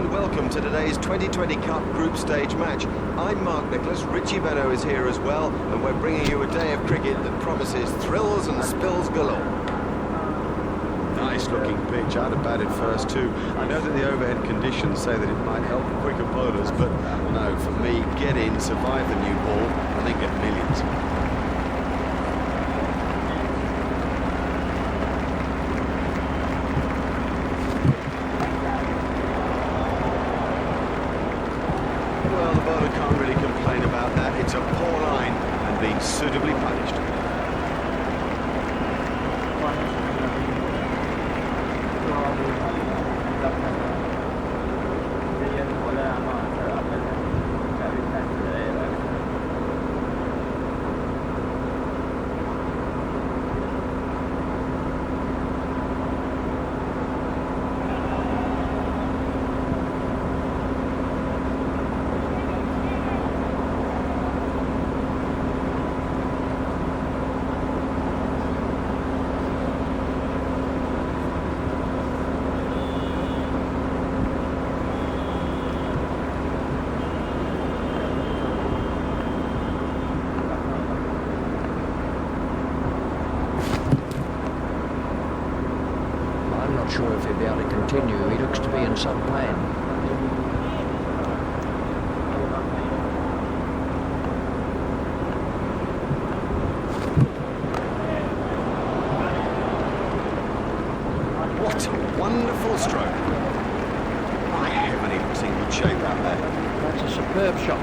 and welcome to today's 2020 Cup Group Stage match. I'm Mark Nicholas, Richie Benno is here as well, and we're bringing you a day of cricket that promises thrills and spills galore. Nice looking pitch. I'd have batted first too. I know that the overhead conditions say that it might help quicker bowlers, but no, for me, get in, survive the new ball, and then get millions. Well, the bowler can't really complain about that. It's a poor line and being suitably punished. Not sure if he'll be able to continue. He looks to be in some pain. What a wonderful stroke. My heaven, he looks in good shape out there. That's a superb shot.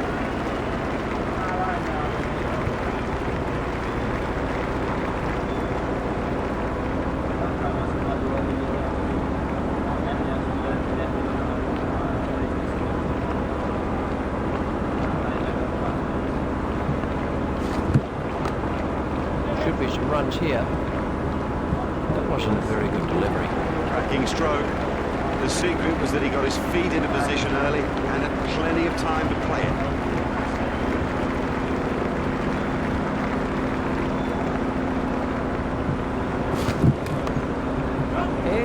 Should be some runs here. That wasn't a very good delivery. Cracking stroke. The secret was that he got his feet into position early and had plenty of time to play it.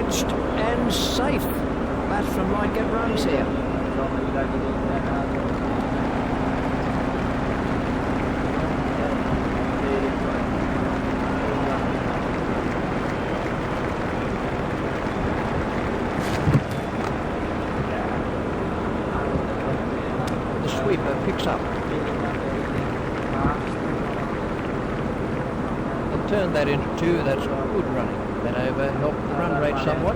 Edged and safe. Batsman might get runs here. Sweeper picks up and turn that into two. That's good running. That over helped the run rate somewhat.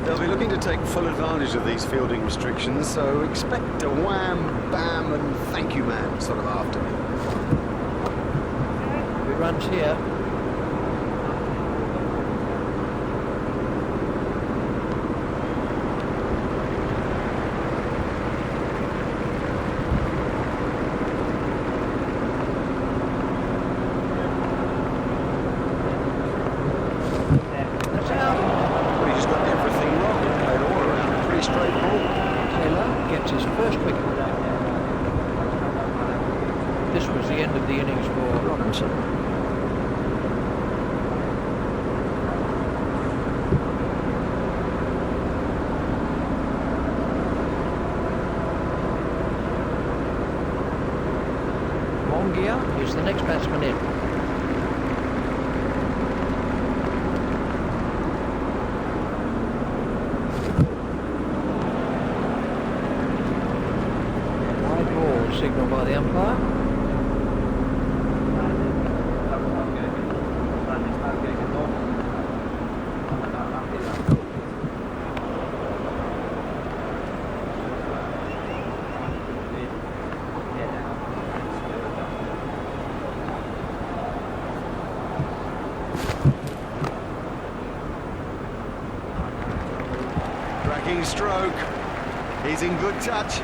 They'll be looking to take full advantage of these fielding restrictions, so expect a wham, bam and thank you man sort of after me. Good runs here. His first wicket. This was the end of the innings for Robinson. Mongia is the next batsman in. Signal by the umpire. Cracking stroke. He's in good touch.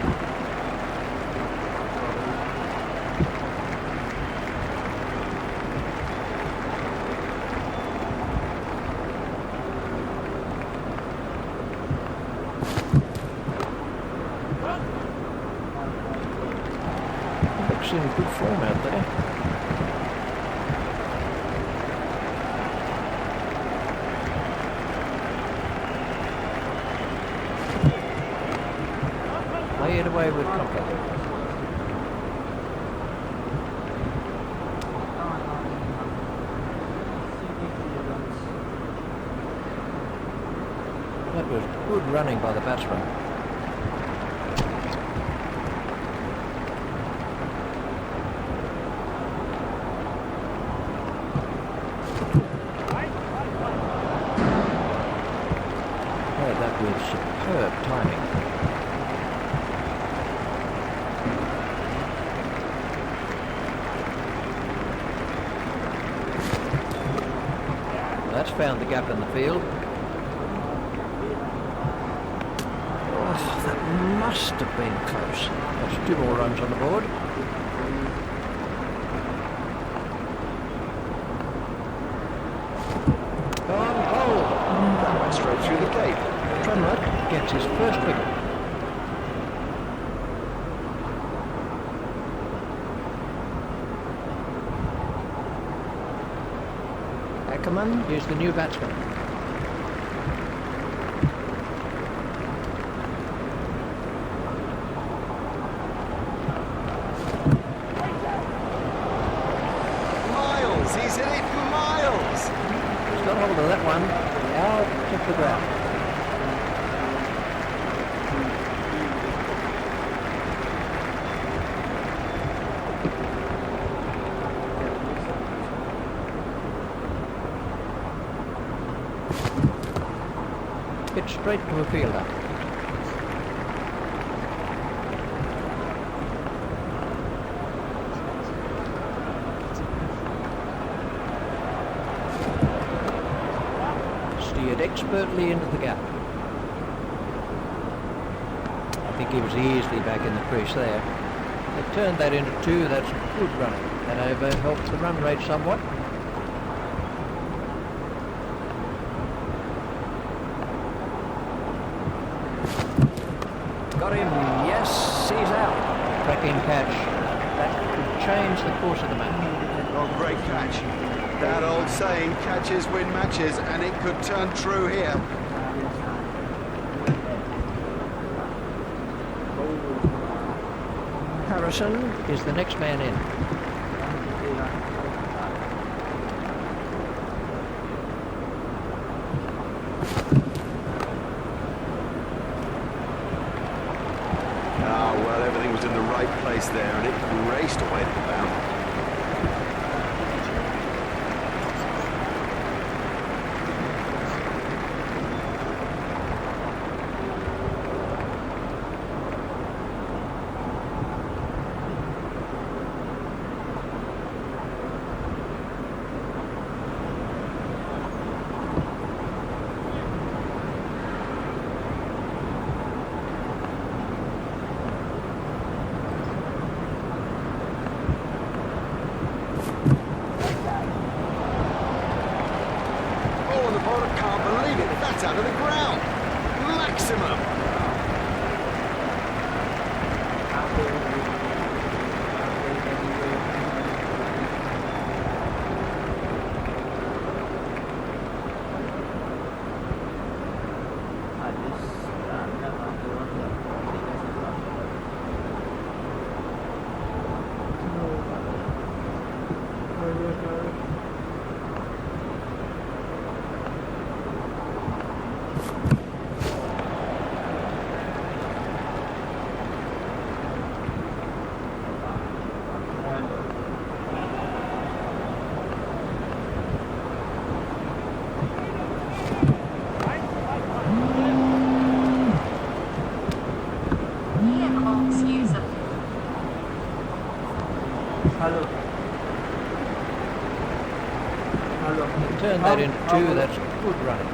Looks in good form out there. away with comfort. That was good running by the batsman. Oh, that was superb timing. Well, that's found the gap in the field. That must have been close. That's 2 more runs on the board. Gone, goal! That went straight through the gate. Trunlott gets his first wicket. Ackerman is the new batsman. He's hit it miles. He's got hold of that one. Out to the ground. Hit straight to a fielder. Steered expertly into the gap. I think he was easily back in the crease there. They turned that into 2. That's good running. That over helps the run rate somewhat. Got him. Yes, he's out. Cracking catch. That could change the course of the match. Oh, great catch. That old saying, catches win matches, and it could turn true here. Harrison is the next man in. Ah, well, everything was in the right place there, and it raced away to the boundary. Can't believe it, that's out of the ground. Maximum. Turn that into 2, that's good running.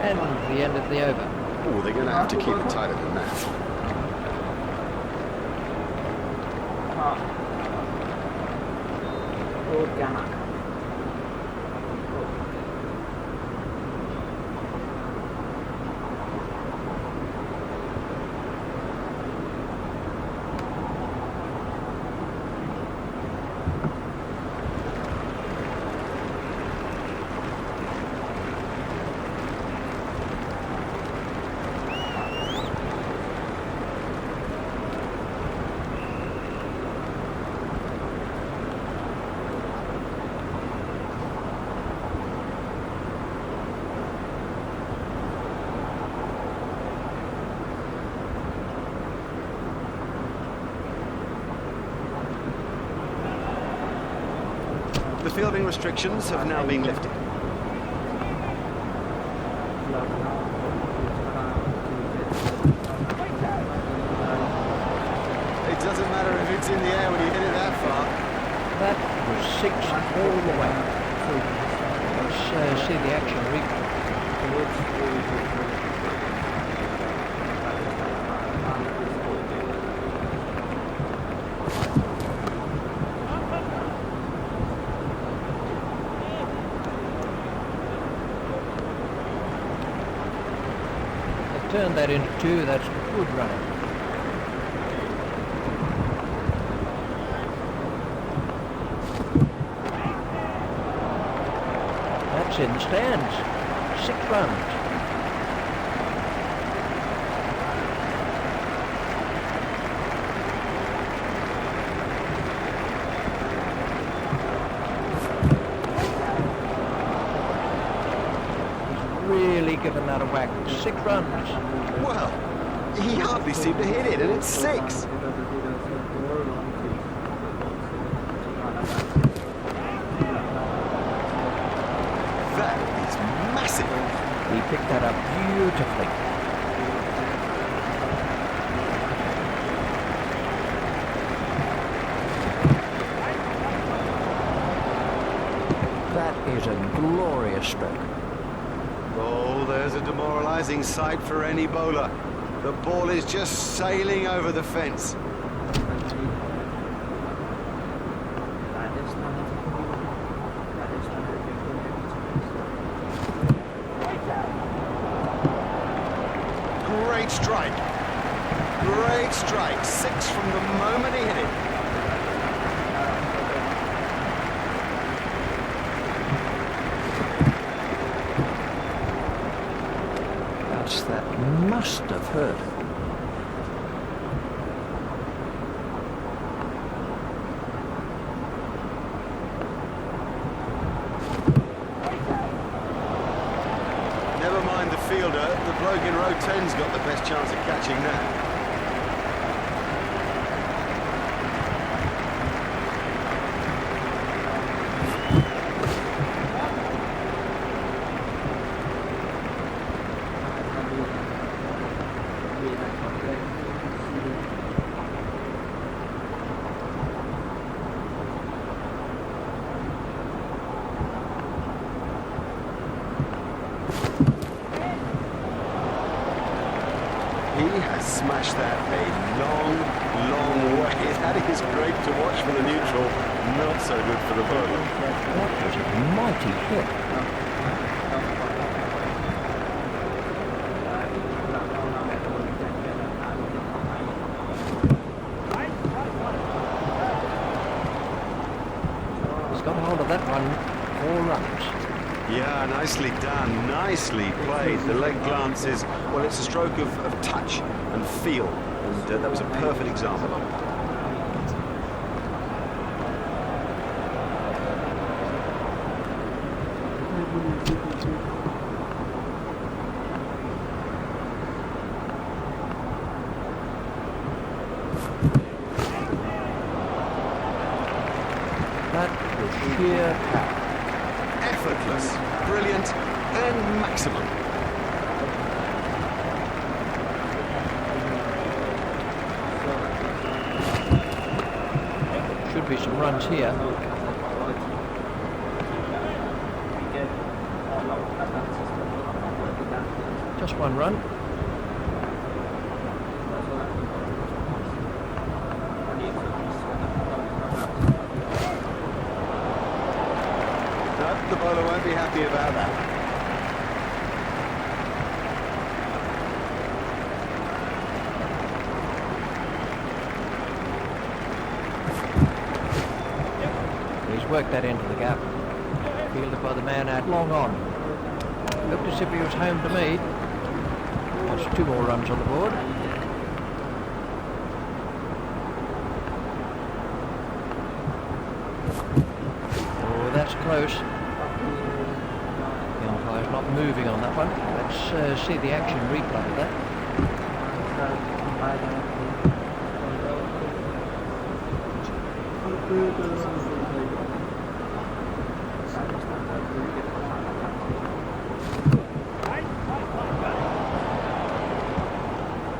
And the end of the over. Oh, they're going to have to keep it tighter than that. fielding restrictions have now been lifted. It doesn't matter if it's in the air when you hit it that far. That was 6 all the way. Let's see the action replay. Turn that into 2, that's good running. That's in the stands. 6 runs. He's really given that a whack. 6 runs. Well, he hardly seemed to hit it, and it's 6. That is massive. He picked that up beautifully. That is a glorious stroke. Oh, there's a demoralizing sight for any bowler. The ball is just sailing over the fence. Great strike. Great strike. 6 from the moment he hit it. That must have hurt. Never mind the fielder, the bloke in row 10's got the best chance of catching that. He has smashed that a long, long way. That is great to watch for the neutral, not so good for the bowler. That was a mighty hit. He's got hold of that one, 4 runs. Yeah, nicely done, nicely played. The leg glance is, well, it's a stroke of touch and feel, and that was a perfect example of it. That was sheer power. Effortless, brilliant, and maximum. Should be some runs here. Just 1 run. No, the bowler won't be happy about that. He's worked that into the gap. Fielded by the man out long on. Looked as if he was home to me. That's 2 more runs on the board. Oh, that's close. The umpire's not moving on that one. Let's see the action replay of that.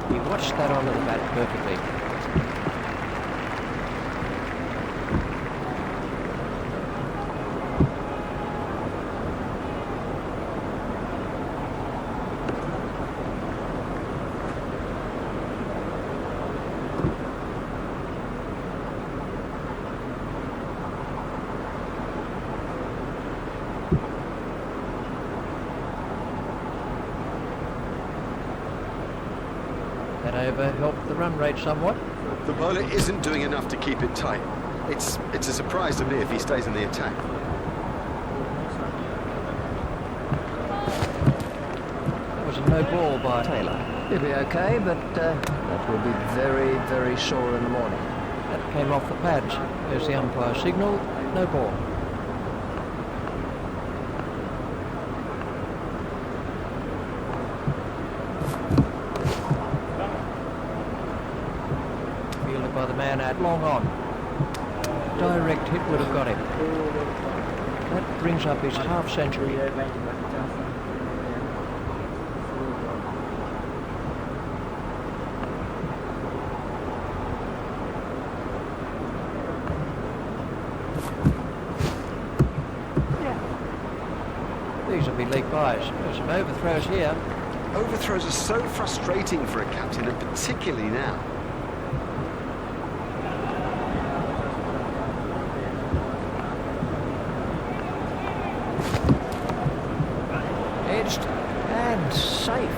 He watched that onto the bat perfectly. That over helped the run rate somewhat. The bowler isn't doing enough to keep it tight. It's a surprise to me if he stays in the attack. That was a no ball by Taylor. He'll be okay, but that will be very, very sore in the morning. That came off the pads. There's the umpire signal. No ball. Fielded by the man out long on. Direct hit would have got him. That brings up his half century. These will be leg byes. There's some overthrows here. Overthrows are so frustrating for a captain, and particularly now. Edged and safe.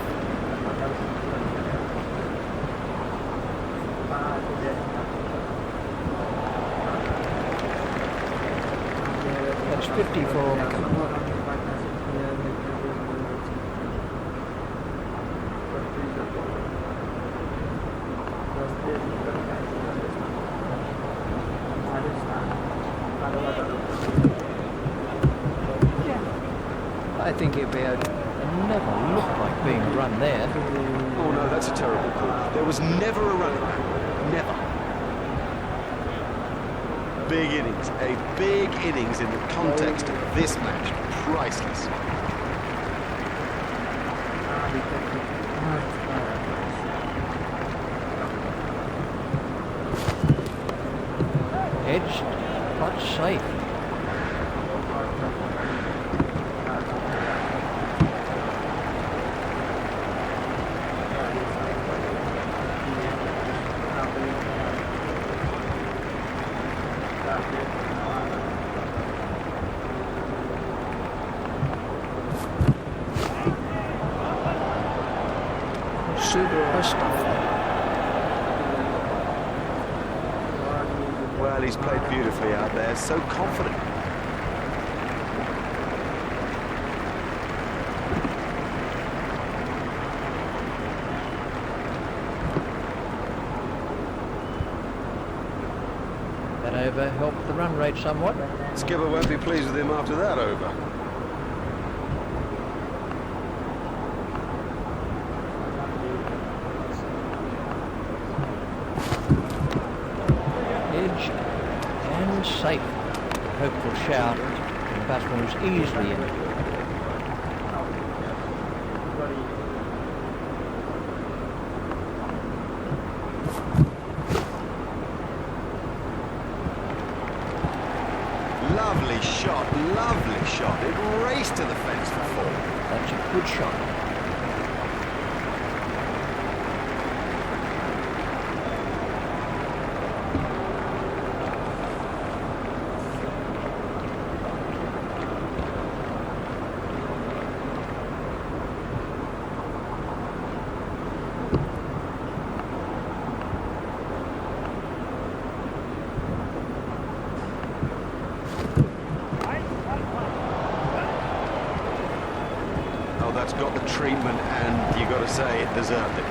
That's 50 for I think he'll be okay. It never looked like being run there. Oh no, that's a terrible call. There was never a run around. Never. Big innings. A big innings in the context of this match. Priceless. Edged, but safe. Super stuff. Well, he's played beautifully out there. So confident. That over helped the run rate somewhat. Skipper won't be pleased with him after that over. Edged and safe. Hopeful shout. The batsman was easily in. Lovely shot, lovely shot. It raced to the fence for four. That's a good shot. Oh, that's got the treatment, and you got to say it deserved it.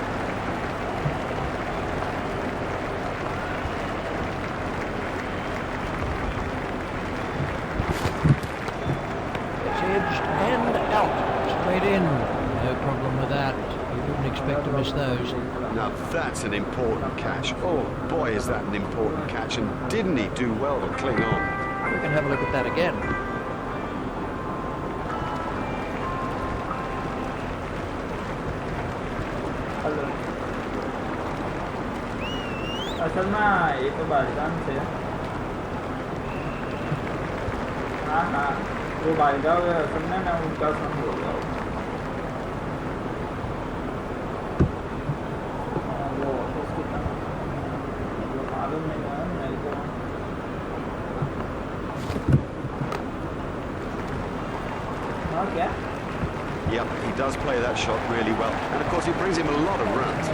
It's edged and out. Straight in. No problem with that. You wouldn't expect to miss those. Now that's an important catch. Oh boy, is that an important catch, and didn't he do well to cling on? We can have a look at that again. असल में एक बालगान से हाँ हाँ वो बालगाव है असल में मैं उनका सन बोल रहा हूँ वो उसकी वो मालूम नहीं है मेरे को हाँ क्या Yep, he does play that shot really well. And of course it brings him a lot of runs.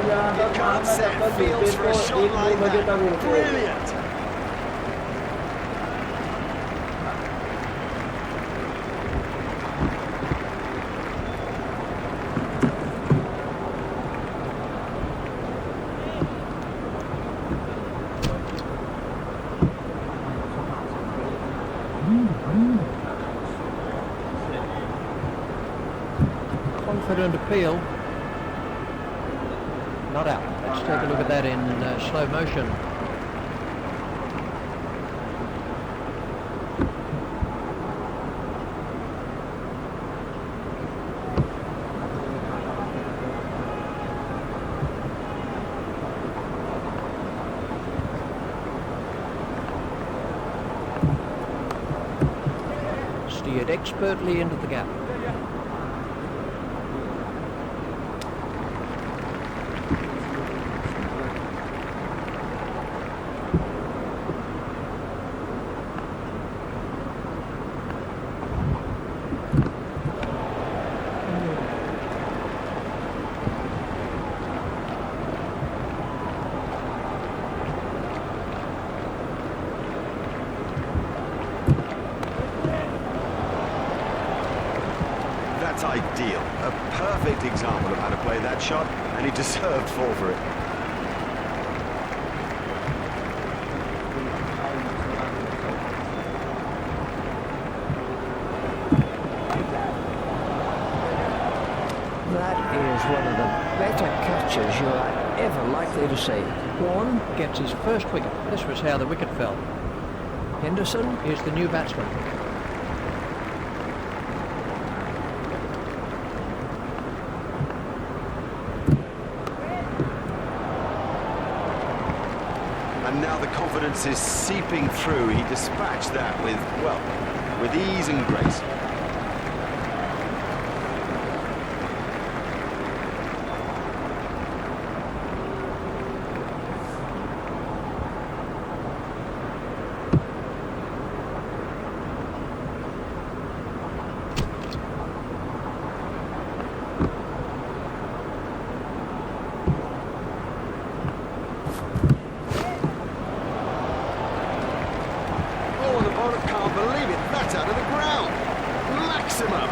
You can't set fields for a shot like that. Brilliant! Confident appeal. Not out. Let's take a look at that in slow motion. Steered expertly into the gap. That's ideal. A perfect example of how to play that shot, and he deserved fall for it. That is one of the better catches you are ever likely to see. Warren gets his first wicket. This was how the wicket fell. Henderson is the new batsman. And now the confidence is seeping through. He dispatched that with, well, with ease and grace. Can't believe it, that's out of the ground. Maximum.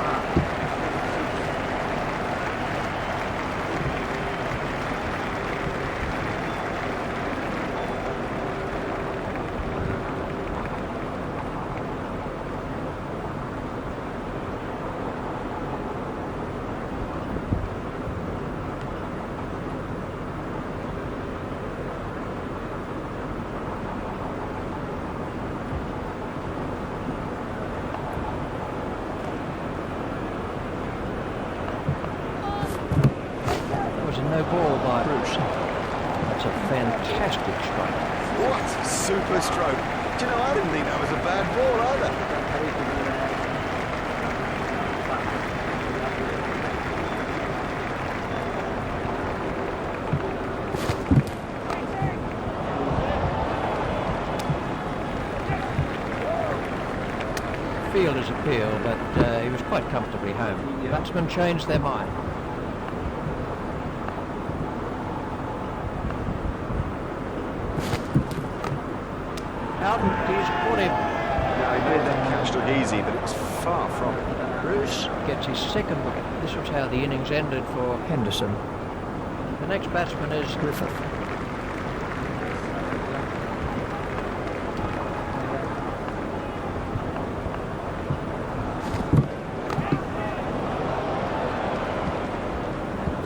No ball by Bruce. That's a fantastic strike. What super stroke. Do you know, I didn't think that was a bad ball either. Fielder's appeal, but he was quite comfortably home. Batsmen changed their mind. He's caught him. Yeah, he made that catch look easy, but it was far from it. Bruce gets his second wicket. This was how the innings ended for Henderson. The next batsman is Griffith.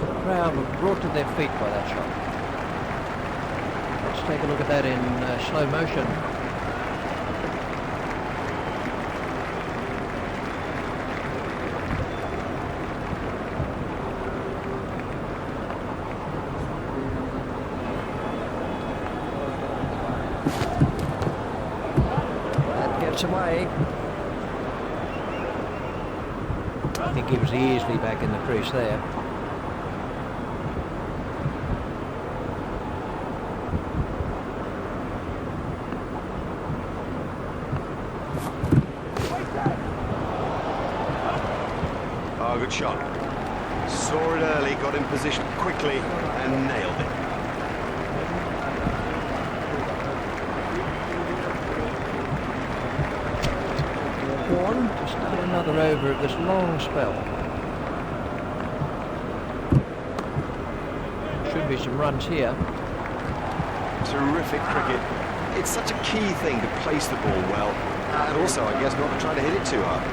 The crowd were brought to their feet by that shot. Let's take a look at that in slow motion. gets away. I think he was easily back in the crease there. Oh, good shot. Saw it early, got in position quickly and nailed it. One to start another over of this long spell. Should be some runs here. Terrific cricket. It's such a key thing to place the ball well, and also, I guess, not to try to hit it too hard.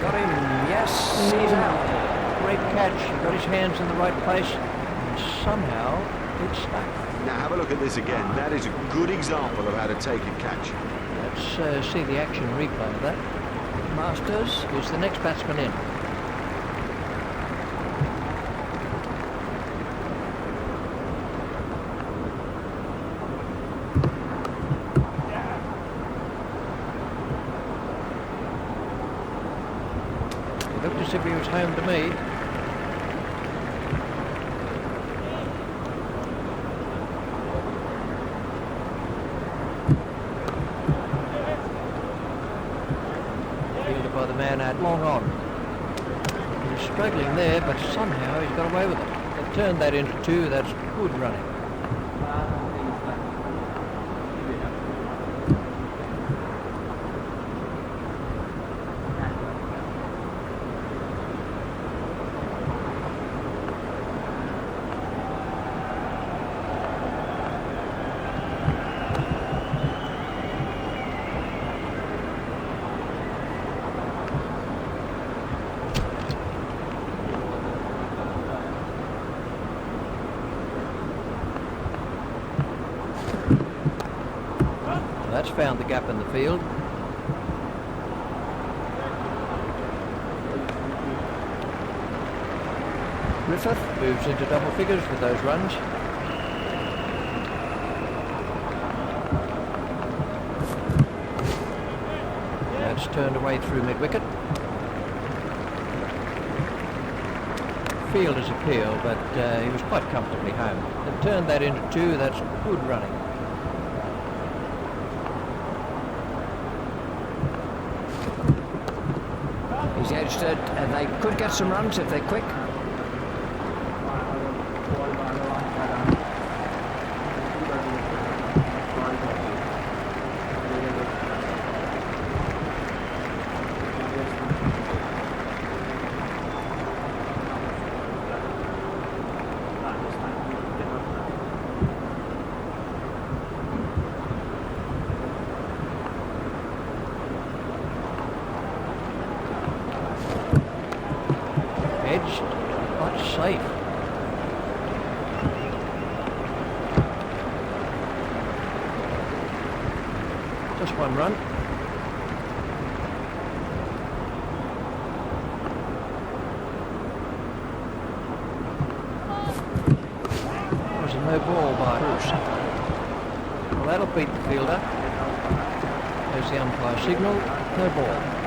Got him. Yes, he's out. Great catch. He got his hands in the right place, and somehow it stuck. Now have a look at this again. That is a good example of how to take a catch. Let's see the action replay of that. Masters is the next batsman in. It looked as if he was home to me. By the man out long on. He was struggling there, but somehow he's got away with it. They've turned that into two. That's good running. That's found the gap in the field. Griffith moves into double figures with those runs. That's turned away through mid-wicket. Fielder's appeal, but he was quite comfortably home. They've turned that into two. That's good running. He's edged it, and they could get some runs if they're quick. Edged, but safe. Just one run. That was a no ball by Bruce. Well, that'll beat the fielder. There's the umpire signal, no ball.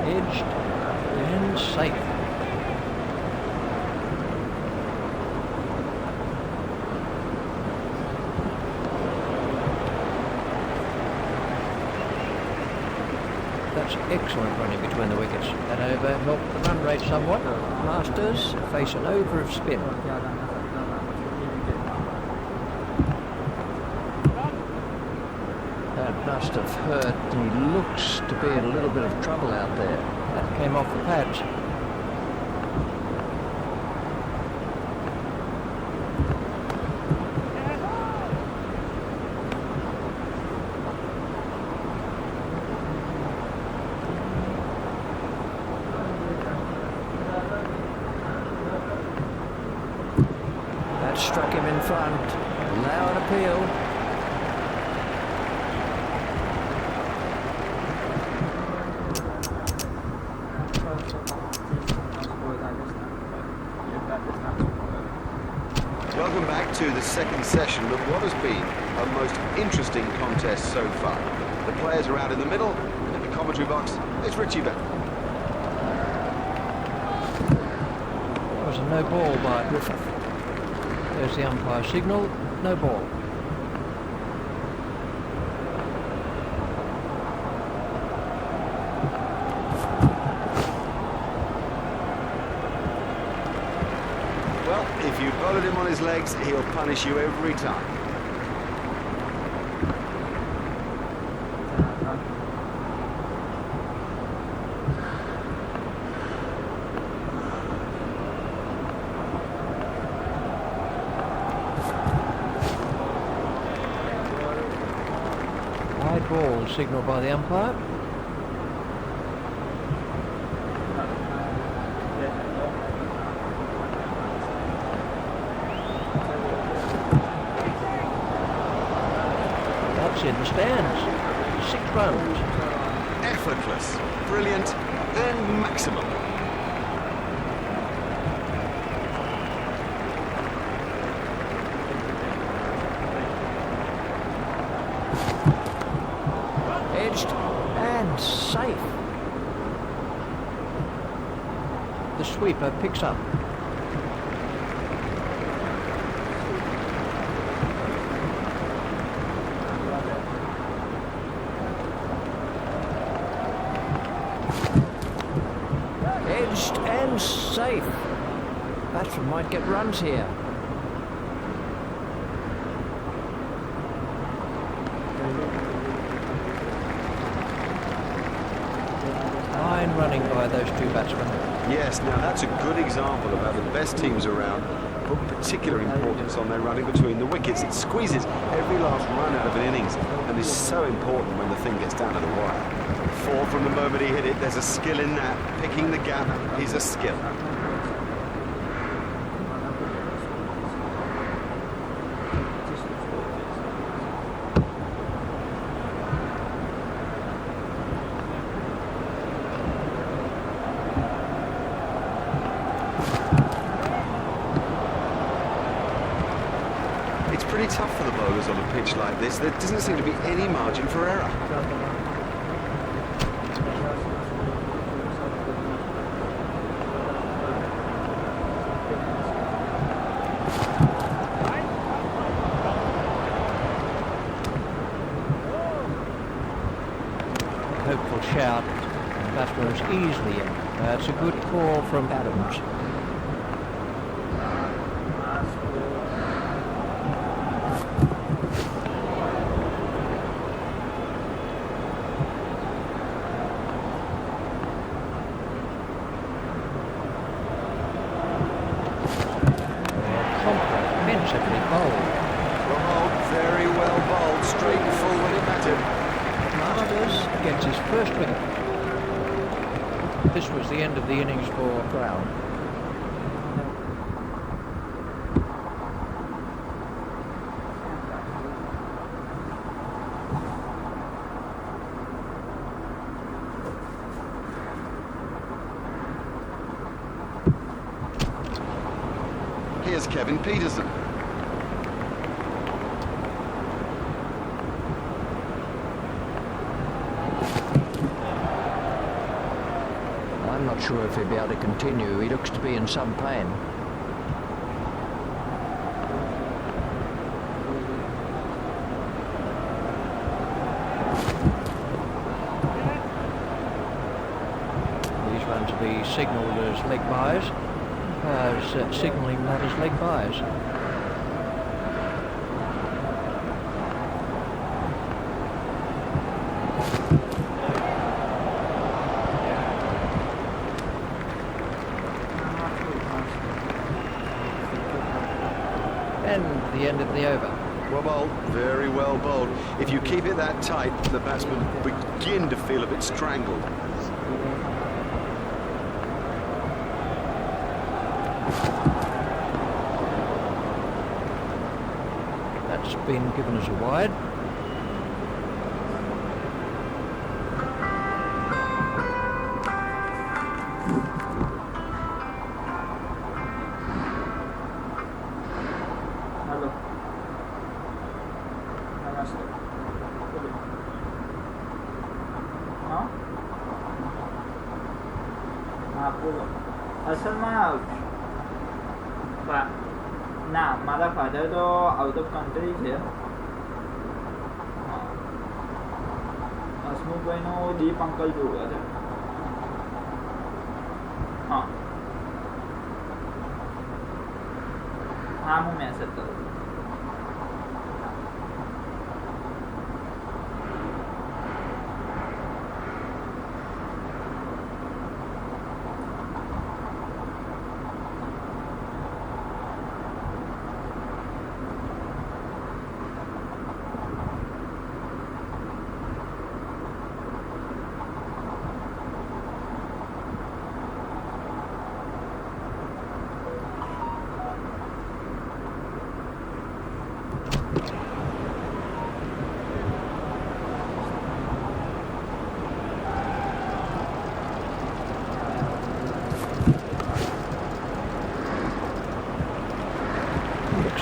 Edged and safe. That's excellent running between the wickets. That over helped the run rate somewhat. Masters face an over of spin. That must have hurt. He looks to be in a little bit of trouble out there. That came off the pads. in front. Now an appeal. Welcome back to the second session of what has been a most interesting contest so far. The players are out in the middle, and in the commentary box, it's Richie Beck. It was a no ball by Griffith. There's the umpire signal, no ball. Well, if you bowled him on his legs, he'll punish you every time. Wide ball signalled by the umpire. That's in the stands. 6 runs. Effortless, brilliant, and maximum. Edged and safe. The sweeper picks up. Edged and safe. Batsman might get runs here. Fine running by those two batsmen. Yes, now that's a good example of how the best teams around put particular importance on their running between the wickets. It squeezes every last run out of an innings and is so important when the thing gets down to the wire. 4 from the moment he hit it. There's a skill in that. Picking the gap is a skill. It's pretty tough for the bowlers on a pitch like this. There doesn't seem to be any margin for error. Hopeful shout. Batsman was easily in. That's a good call from Adams. Comprehensively bowled. Well, very well bowled, straight and full when it mattered. Martyrs gets his first wicket. This was the end of the innings for Brown. Here's Kevin Peterson. I'm not sure if he'll be able to continue. He looks to be in some pain. These runs will be signalled as leg byes. Signalling that as leg byes. And the end of the over. Well bowled, very well bowled. If you keep it that tight, the batsmen begin to feel a bit strangled. That's been given as a wide. Hello नमस्ते बोलिए हाँ हाँ बोलो અસલમાં ના મારા father તો out of country છે હા હસમુખભાઈનો દીપ અંકલ જોવે છે હા હા હું મેસેજ કરું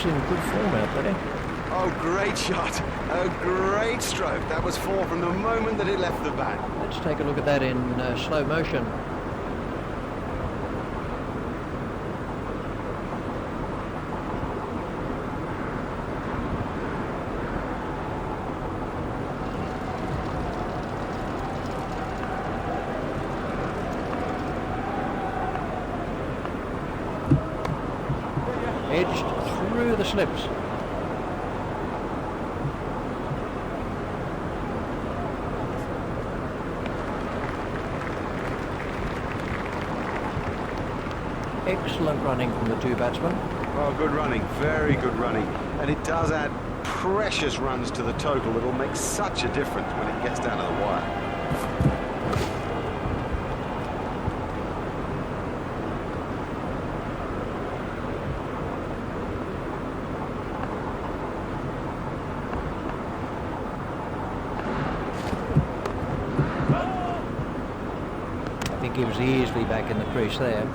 In good form out there. Oh, great shot. A great stroke. That was 4 from the moment that it left the bat. Let's take a look at that in slow motion. Edged through the slips. Excellent running from the two batsmen. Oh, good running. Very good running. And it does add precious runs to the total that will make such a difference when it gets down to the wire. I think he was easily back in the crease there.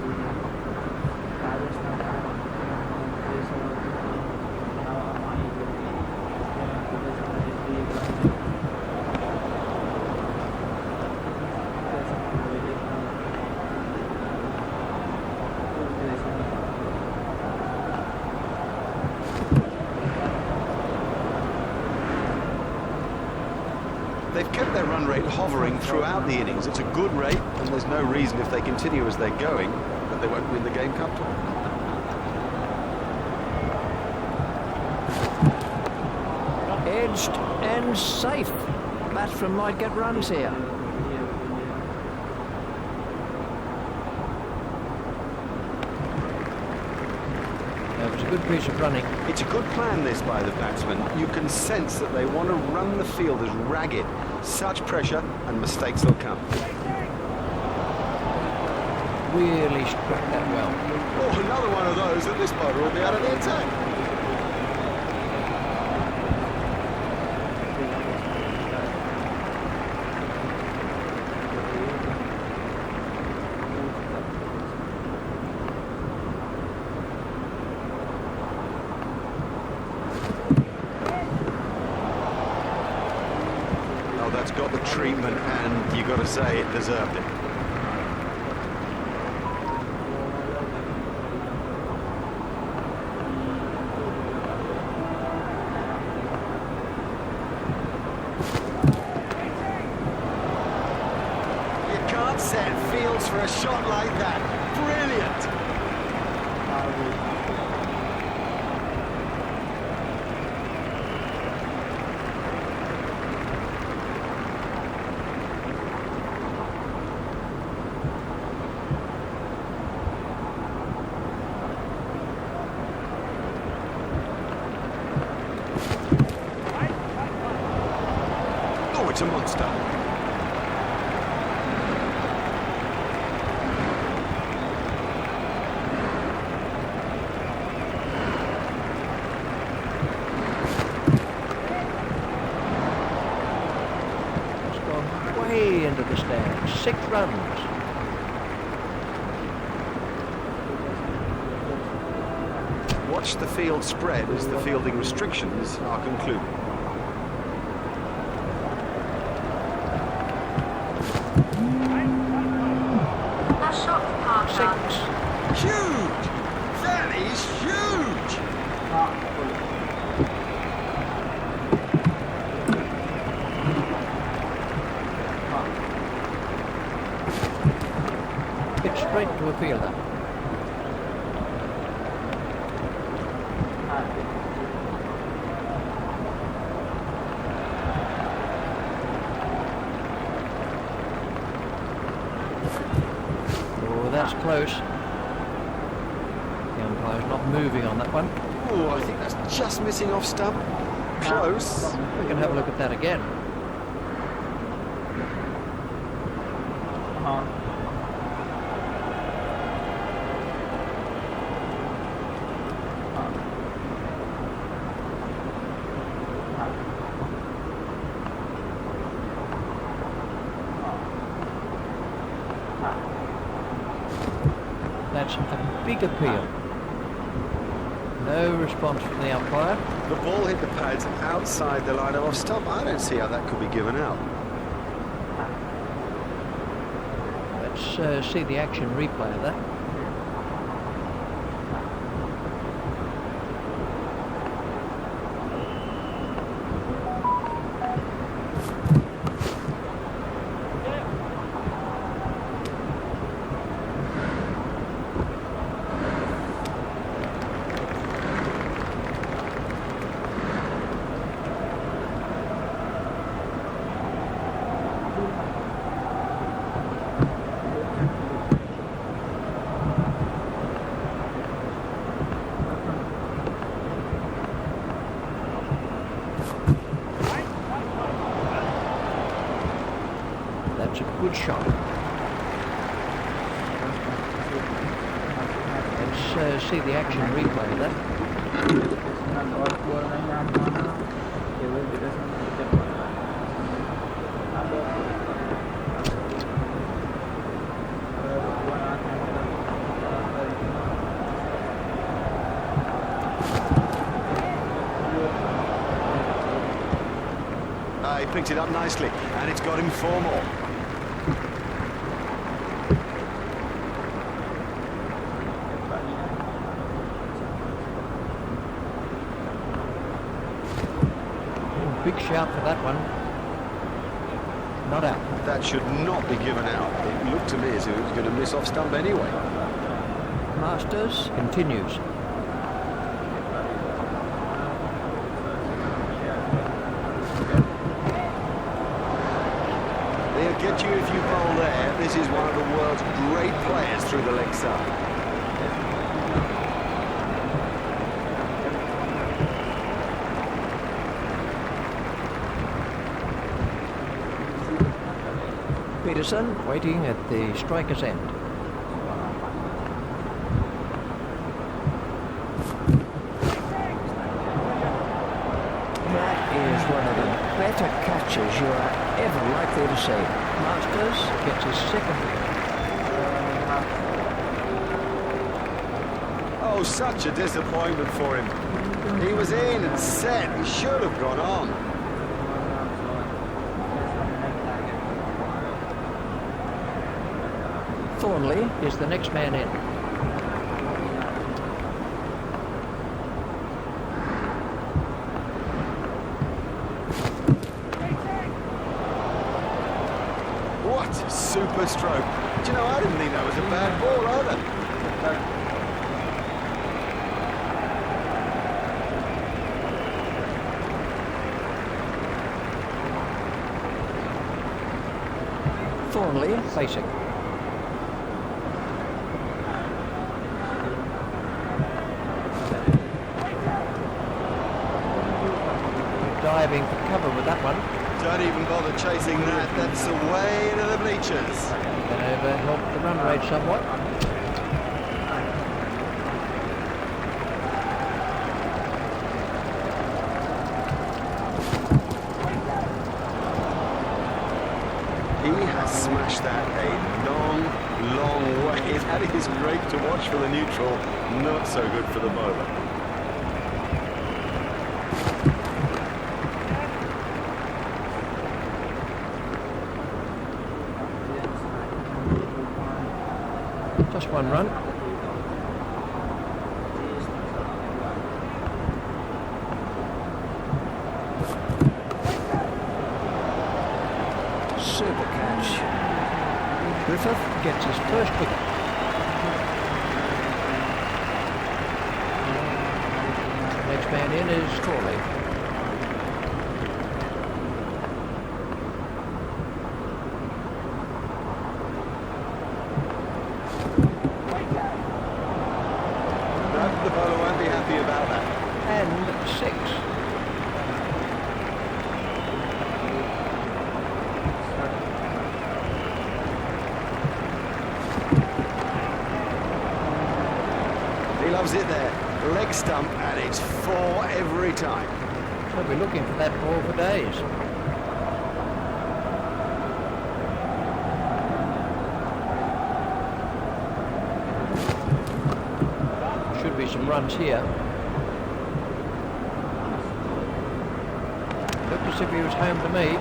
They've kept their run rate hovering throughout the innings. It's a good rate, and there's no reason if they continue as they're going that they won't win the game comfortably. Edged and safe. Batsman might get runs here. That was a good piece of running. It's a good plan, this, by the batsman. You can sense that they want to run the field as ragged. Such pressure, and mistakes will come. Really struck that well. Oh, another one of those, and this bowler will be out of the attack. Oh, that's got the treatment, and you've got to say it deserved it. Set fields for a shot like that. Brilliant. Oh, it's a monster. watch the field spread as the fielding restrictions are concluded. Six. Huge! That is huge! Hit straight to a fielder. Oh, that's close. The umpire's not moving on that one. Oh, I think that's just missing off stump. Close. We can have a look at that again. That's a big appeal. No response from the umpire. The ball hit the pads outside the line of off stump. I don't see how that could be given out. Let's see the action replay of that. That's a good shot. Let's see the action replay of that. He picked it up nicely, and it's got him 4 more. Big shout for that one. Not out. That should not be given out. It looked to me as if it was going to miss off stump anyway. Masters continues. They'll get you if you bowl there. This is one of the world's great players through the leg side. Peterson waiting at the striker's end. That is one of the better catches you are ever likely to see. Masters gets his second wicket. Oh, such a disappointment for him. He was in and set. He should have gone on. Thornley is the next man in. What a super stroke. Do you know, I didn't think that was a bad ball either. Thornley facing. Diving for cover with that one. Don't even bother chasing that. That's away into the bleachers. Going to help the run rate somewhat. He has smashed that a long, long way. That is great to watch for the neutral, not so good for the bowler. Just one run. Super catch. Griffith gets his first wicket. Next man in is Crawley. No, the bowler won't be happy about that. And 6. He loves it there. Leg stump, and it's 4 every time. He'll be looking for that ball for days. Should be some runs here. Looked as if he was home to me.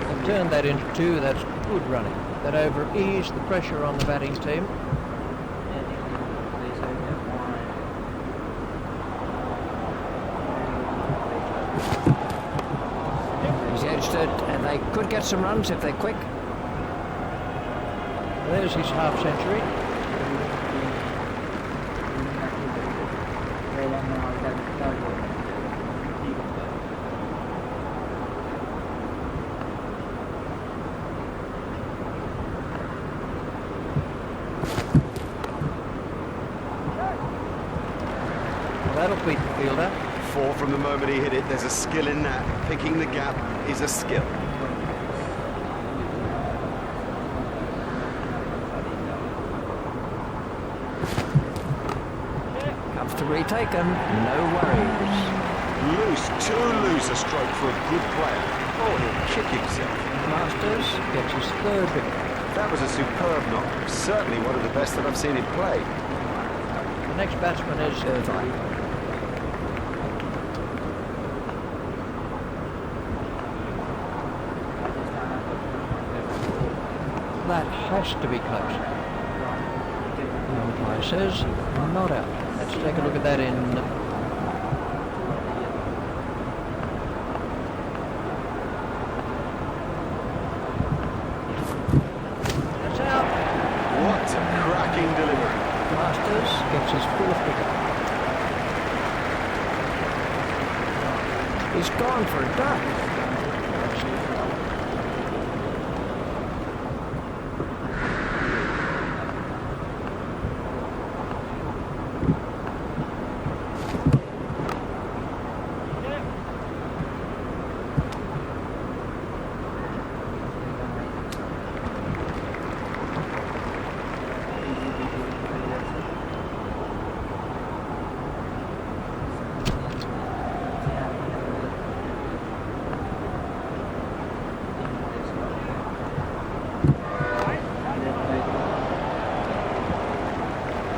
They've turned that into 2. That's good running. That over eased the pressure on the batting team. He's edged it, and they could get some runs if they're quick. There's his half century. Well, that'll beat the fielder. 4 from the moment he hit it. There's a skill in that. Picking the gap is a skill. Comes to retaken, no worries. Loose, too loose a stroke for a good player. Oh, he'll kick himself. Masters gets his third wicket. That was a superb knock. Certainly one of the best that I've seen him play. The next batsman is Irvine. That has to be close. The umpire says not out. Let's take a look at that in. That's out. What a cracking delivery. Masters gets his 4th wicket. He's gone for a duck.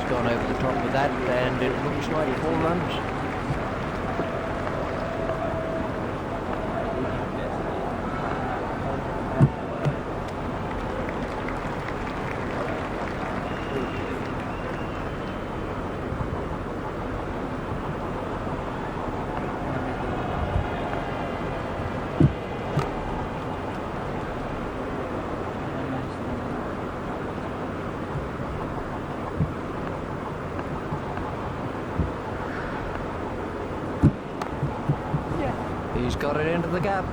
Gone over the top of that, and it looks like 4 runs. He's got it into the gap.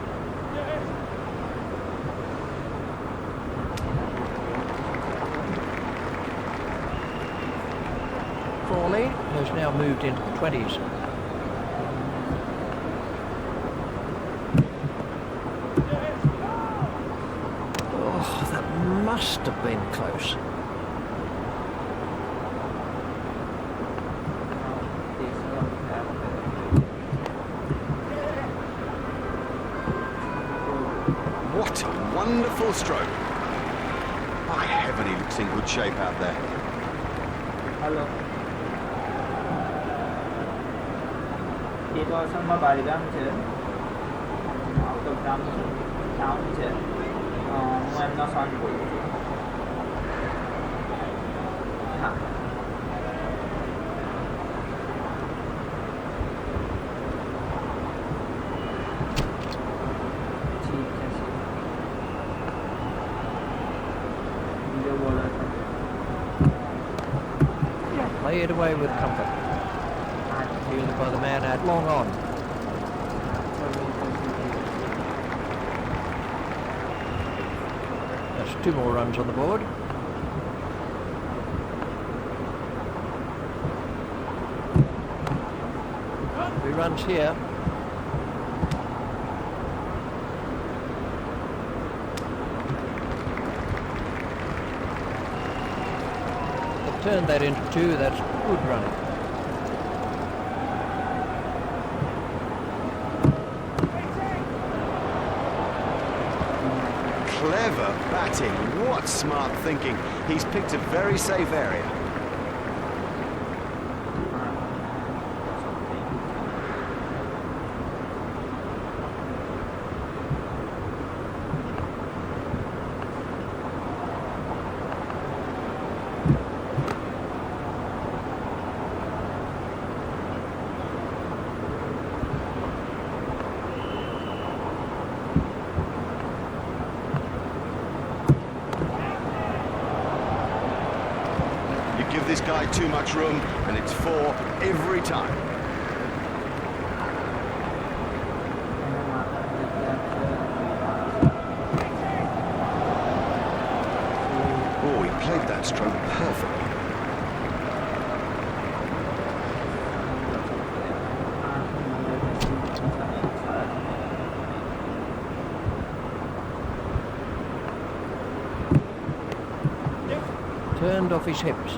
Crawley has now moved into the 20s. Oh, that must have been close. What a wonderful stroke. By heaven, he looks in good shape out there. Hello. It was on my body down here. Out of down here. I'm not on. ค่ะठीक है video bowler Play it away with comfort. Fielded by the man out long on. That's 2 more runs on the board. 3 runs here. Turn that into 2, that's good running. Clever batting, what smart thinking. He's picked a very safe area. Give this guy too much room, and it's 4 every time. Oh, he played that stroke perfectly. Turned off his hips.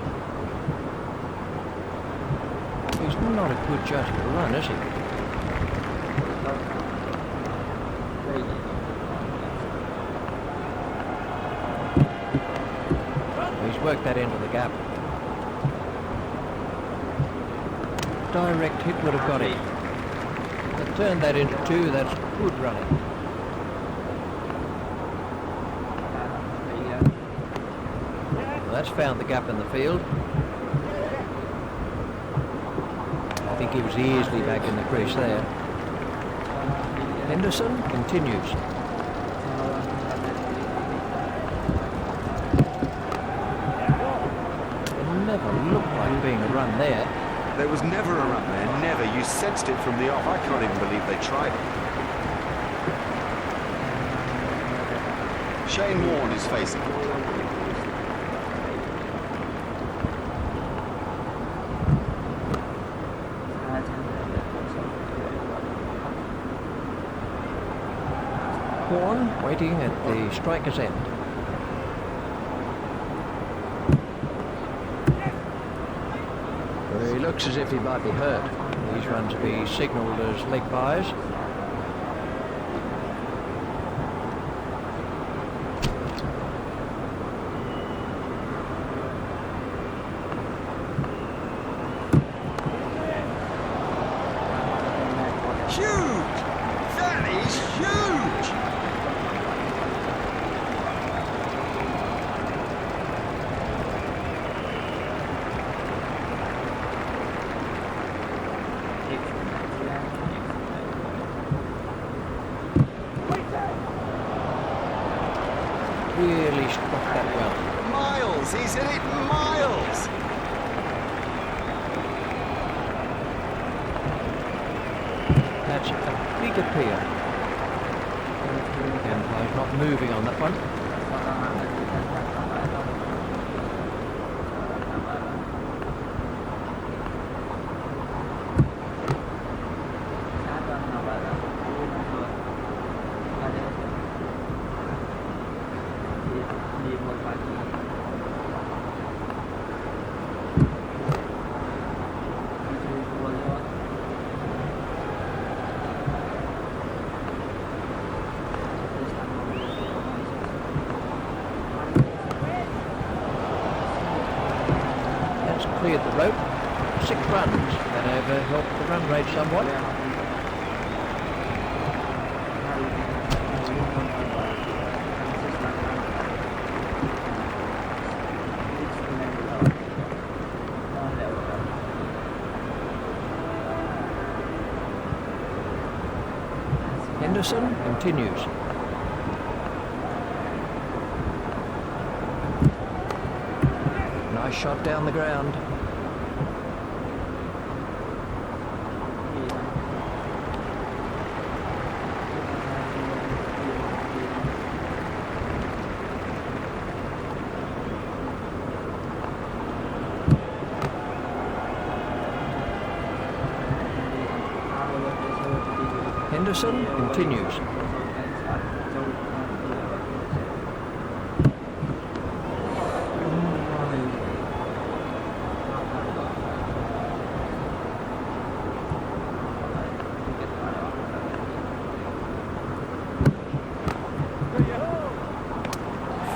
He's not a good judge of a run, is he? He's worked that into the gap. Direct hit would have got him. But turned that into 2, that's good running. Well, that's found the gap in the field. I think he was easily back in the crease there. Henderson continues. It never looked like being a run there. There was never a run there, never. You sensed it from the off. I can't even believe they tried it. Shane Warne is facing. Warne waiting at the striker's end. Well, he looks as if he might be hurt. These runs will be signalled as leg byes. Huge! That is huge! Really struck that well. Miles! He's in it miles! That's a big appeal. The umpire's not moving on that one. Cleared the rope. 6 runs. That over helped the run rate somewhat. Henderson continues. Nice shot down the ground. Henderson continues.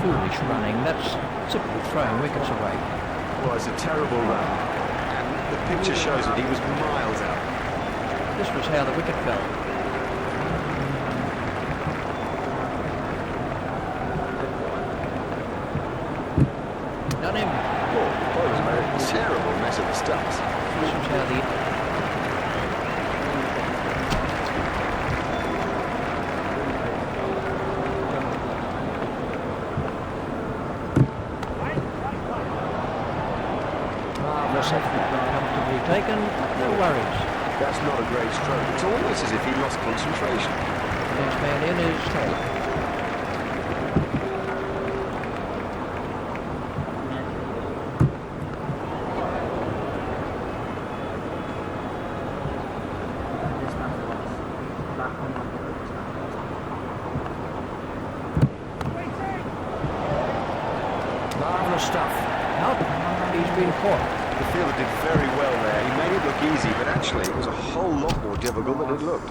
Foolish running. That's simply throwing wickets away. Well, it's a terrible run. And the picture shows that he was miles out. This was how the wicket fell. Done him. Oh, that was a terrible mess of the stumps. This was how the... Marvellous effort, comfortably taken, no worries. That's not a great stroke. It's almost as if he lost concentration. The next man in is Taylor. Marvellous stuff. Out. He's been caught. The fielder did very well there. He made it look easy, but actually it was a whole lot more difficult than it looked.